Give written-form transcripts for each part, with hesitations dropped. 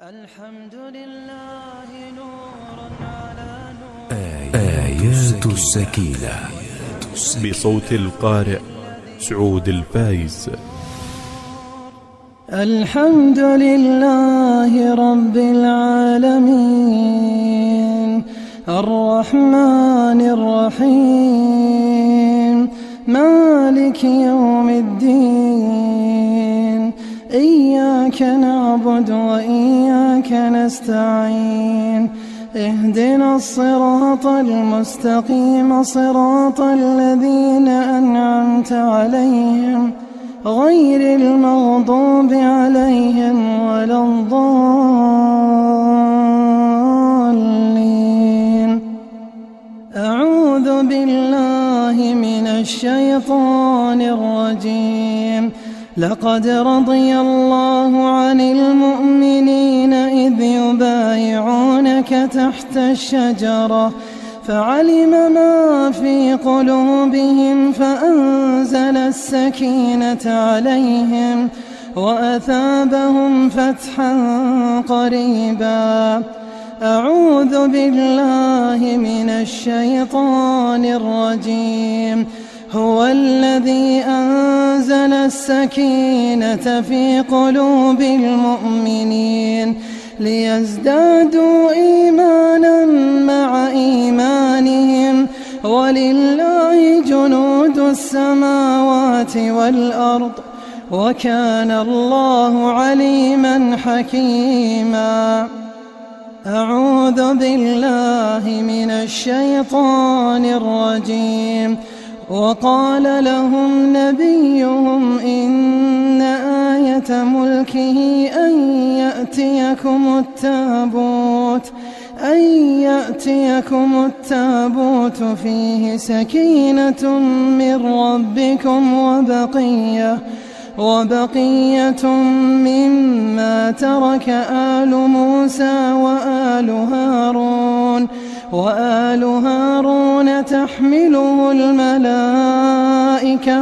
الحمد لله نور على نور. آيات السكينة بصوت القارئ سعود الفايز. الحمد لله رب العالمين الرحمن الرحيم مالك يوم الدين. إياك نعبد وإياك نستعين. اهدنا الصراط المستقيم صراط الذين أنعمت عليهم غير المغضوب عليهم ولا الضالين. أعوذ بالله من الشيطان الرجيم. لقد رضي الله عن المؤمنين إذ يبايعونك تحت الشجرة فعلم ما في قلوبهم فأنزل السكينة عليهم وأثابهم فتحا قريبا. أعوذ بالله من الشيطان الرجيم. هو الذي أنزل السكينة في قلوب المؤمنين ليزدادوا إيمانا مع إيمانهم ولله جنود السماوات والأرض وكان الله عليما حكيما. أعوذ بالله من الشيطان الرجيم. وقال لهم نبيهم إن آية ملكه أن يأتيكم التابوت فيه سكينة من ربكم وبقية مما ترك آل موسى وآل هارون تحمله الملائكة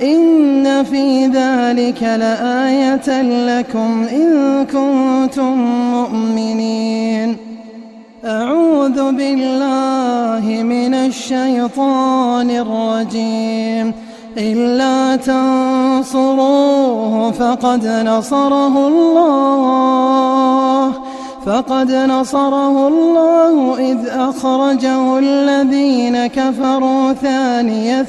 إن في ذلك لآية لكم إن كنتم مؤمنين. أعوذ بالله من الشيطان الرجيم. إلا تنصروه فقد نصره الله إذ أخرجه الذين كفروا ثاني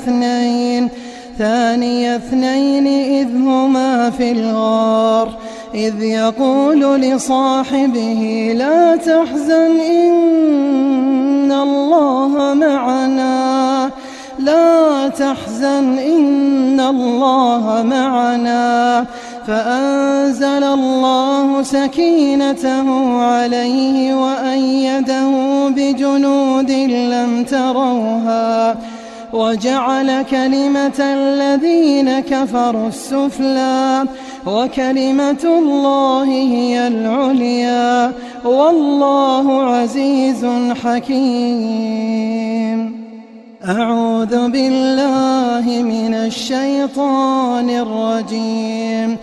اثنين إذ هما في الغار إذ يقول لصاحبه لا تحزن إن الله معنا فأنزل الله سكينته عليه وأيده بجنود لم تروها وجعل كلمة الذين كفروا السفلى وكلمة الله هي العليا والله عزيز حكيم. أعوذ بالله من الشيطان الرجيم.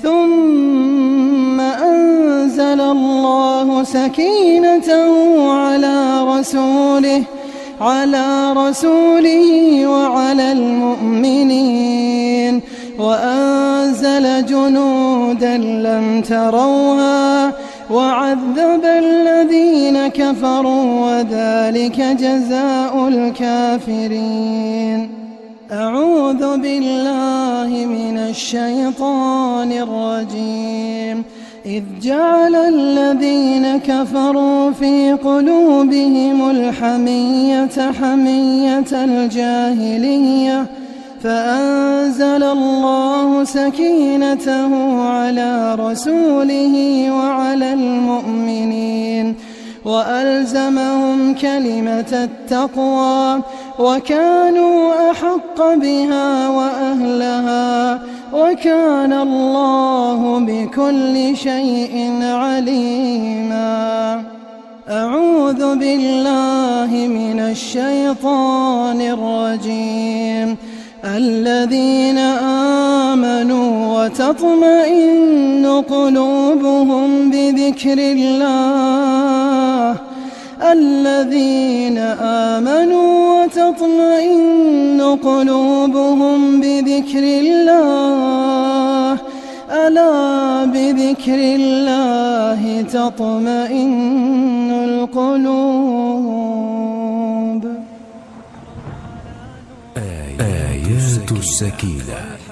ثم أنزل الله سكينته على رسوله وعلى المؤمنين وأنزل جنودا لم تروها وعذب الذين كفروا وذلك جزاء الكافرين. أعوذ بالله من الشيطان الرجيم. إذ جعل الذين كفروا في قلوبهم الحمية حمية الجاهلية فأنزل الله سكينته على رسوله وعلى المؤمنين وألزمهم كلمة التقوى وكانوا أحق بها وأهلها وكان الله بكل شيء عليما. أعوذ بالله من الشيطان الرجيم. الذين آمنوا وتطمئن قلوبهم بذكر بذكر الله الذين آمنوا وتطمئن قلوبهم بذكر الله ألا بذكر الله تطمئن القلوب. آيات السكينة.